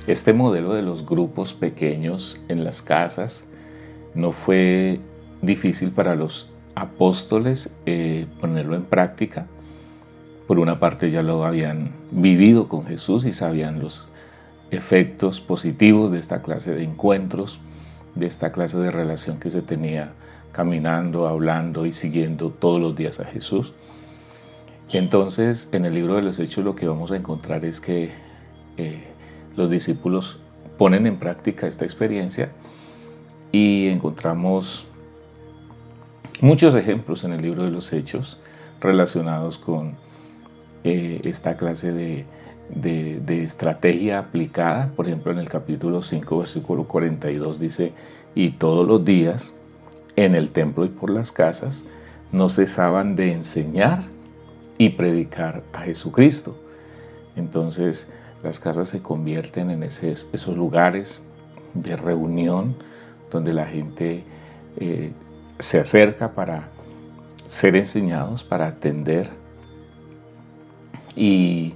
Este modelo de los grupos pequeños en las casas no fue difícil para los apóstoles ponerlo en práctica. Por una parte ya lo habían vivido con Jesús y sabían los efectos positivos de esta clase de encuentros, de esta clase de relación que se tenía caminando, hablando y siguiendo todos los días a Jesús. Entonces, en el libro de los Hechos lo que vamos a encontrar es que los discípulos ponen en práctica esta experiencia y encontramos muchos ejemplos en el libro de los Hechos relacionados con esta clase de estrategia aplicada. Por ejemplo, en el capítulo 5, versículo 42 dice: y todos los días en el templo y por las casas no cesaban de enseñar y predicar a Jesucristo. Entonces las casas se convierten en esos lugares de reunión donde la gente se acerca para ser enseñados, para atender y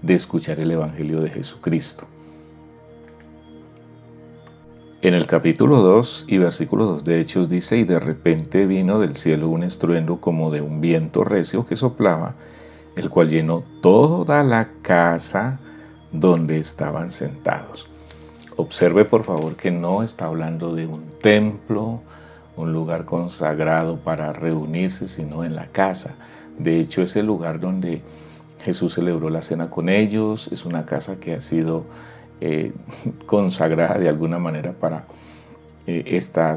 de escuchar el Evangelio de Jesucristo. En el capítulo 2 y versículo 2 de Hechos dice: y de repente vino del cielo un estruendo como de un viento recio que soplaba, el cual llenó toda la casa donde estaban sentados. Observe por favor que no está hablando de un templo, un lugar consagrado para reunirse, sino en la casa. De hecho, es el lugar donde Jesús celebró la cena con ellos. Es una casa que ha sido consagrada de alguna manera para esta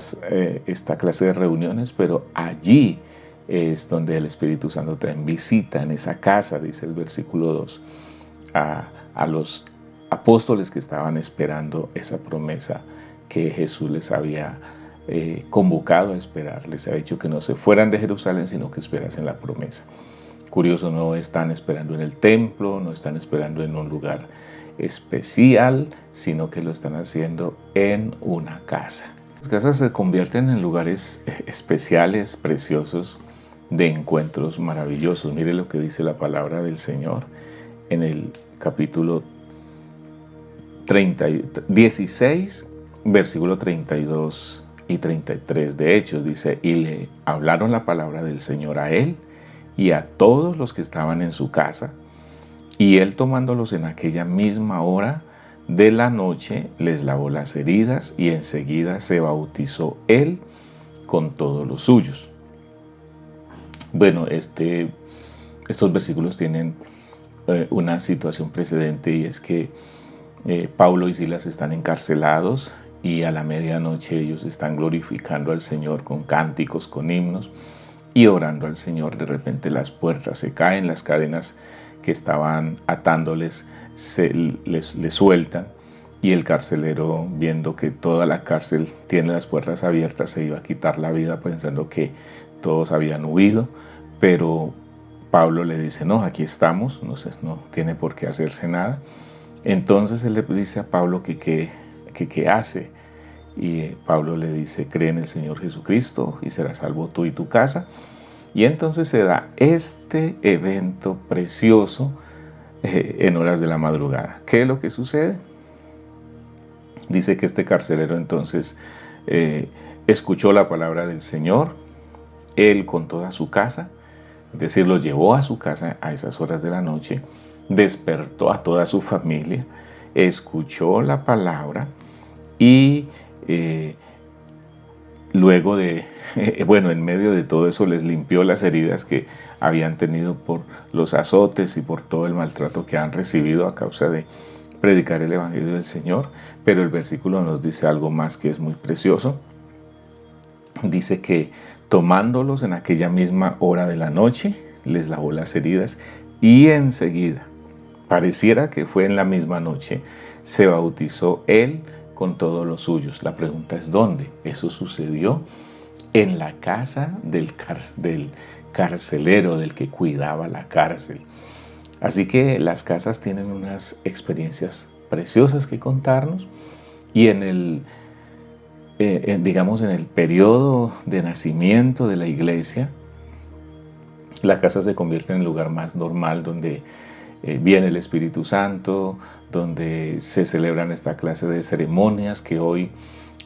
clase de reuniones, pero allí es donde el Espíritu Santo también visita, en esa casa, dice el versículo 2, a los apóstoles que estaban esperando esa promesa que Jesús les había convocado a esperar. Les ha dicho que no se fueran de Jerusalén, sino que esperasen la promesa. Curioso, no están esperando en el templo, no están esperando en un lugar especial, sino que lo están haciendo en una casa. Las casas se convierten en lugares especiales, preciosos, de encuentros maravillosos. Mire lo que dice la palabra del Señor en el capítulo 16, versículo 32 y 33 de Hechos. Dice: y le hablaron la palabra del Señor a él y a todos los que estaban en su casa, y él, tomándolos en aquella misma hora de la noche, les lavó las heridas, y enseguida se bautizó él con todos los suyos. Bueno, estos versículos tienen una situación precedente, y es que Pablo y Silas están encarcelados, y a la medianoche ellos están glorificando al Señor con cánticos, con himnos y orando al Señor. De repente las puertas se caen, las cadenas que estaban atándoles les sueltan, y el carcelero, viendo que toda la cárcel tiene las puertas abiertas, se iba a quitar la vida pensando que todos habían huido, pero Pablo le dice: no, aquí estamos, no tiene por qué hacerse nada. Entonces él le dice a Pablo que qué hace, y Pablo le dice: cree en el Señor Jesucristo y serás salvo tú y tu casa. Y entonces se da este evento precioso en horas de la madrugada. ¿Qué es lo que sucede? Dice que este carcelero entonces escuchó la palabra del Señor, él con toda su casa, es decir, los llevó a su casa a esas horas de la noche, despertó a toda su familia, escuchó la palabra y luego en medio de todo eso les limpió las heridas que habían tenido por los azotes y por todo el maltrato que han recibido a causa de predicar el Evangelio del Señor. Pero el versículo nos dice algo más que es muy precioso. Dice que tomándolos en aquella misma hora de la noche, les lavó las heridas, y enseguida, pareciera que fue en la misma noche, se bautizó él con todos los suyos. La pregunta es: ¿dónde? Eso sucedió en la casa del carcelero, del que cuidaba la cárcel. Así que las casas tienen unas experiencias preciosas que contarnos, y en el periodo de nacimiento de la iglesia, la casa se convierte en el lugar más normal donde viene el Espíritu Santo, donde se celebran esta clase de ceremonias que hoy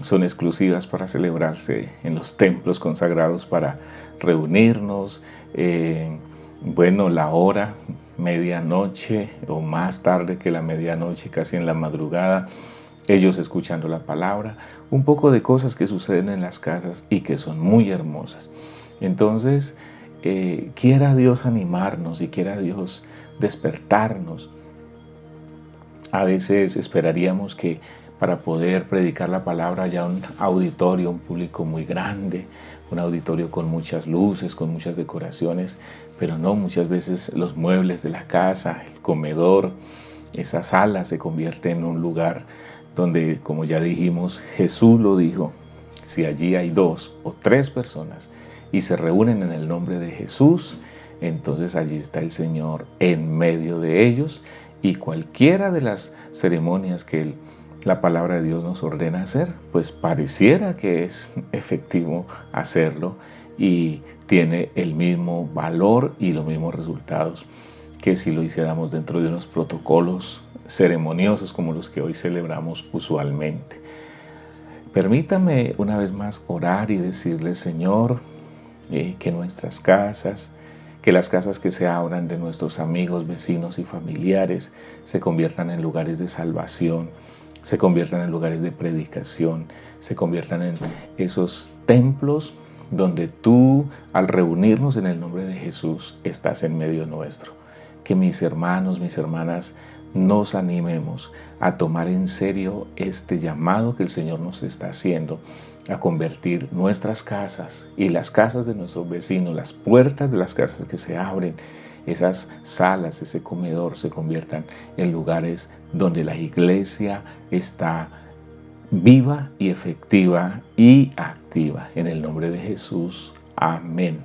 son exclusivas para celebrarse en los templos consagrados para reunirnos. La hora, medianoche o más tarde que la medianoche, casi en la madrugada, ellos escuchando la palabra, un poco de cosas que suceden en las casas y que son muy hermosas. Entonces, quiera Dios animarnos y quiera Dios despertarnos. A veces esperaríamos que para poder predicar la palabra haya un auditorio, un público muy grande, un auditorio con muchas luces, con muchas decoraciones, pero no, muchas veces los muebles de la casa, el comedor, esa sala se convierte en un lugar donde, como ya dijimos, Jesús lo dijo, si allí hay 2 o 3 personas y se reúnen en el nombre de Jesús, entonces allí está el Señor en medio de ellos, y cualquiera de las ceremonias que la palabra de Dios nos ordena hacer, pues pareciera que es efectivo hacerlo y tiene el mismo valor y los mismos resultados que si lo hiciéramos dentro de unos protocolos ceremoniosos como los que hoy celebramos usualmente. Permítame una vez más orar y decirle, Señor, que nuestras casas, que las casas que se abran de nuestros amigos, vecinos y familiares se conviertan en lugares de salvación, se conviertan en lugares de predicación, se conviertan en esos templos donde tú, al reunirnos en el nombre de Jesús, estás en medio nuestro. Que mis hermanos, mis hermanas, nos animemos a tomar en serio este llamado que el Señor nos está haciendo, a convertir nuestras casas y las casas de nuestros vecinos, las puertas de las casas que se abren, esas salas, ese comedor, se conviertan en lugares donde la iglesia está viva y efectiva y activa. En el nombre de Jesús. Amén.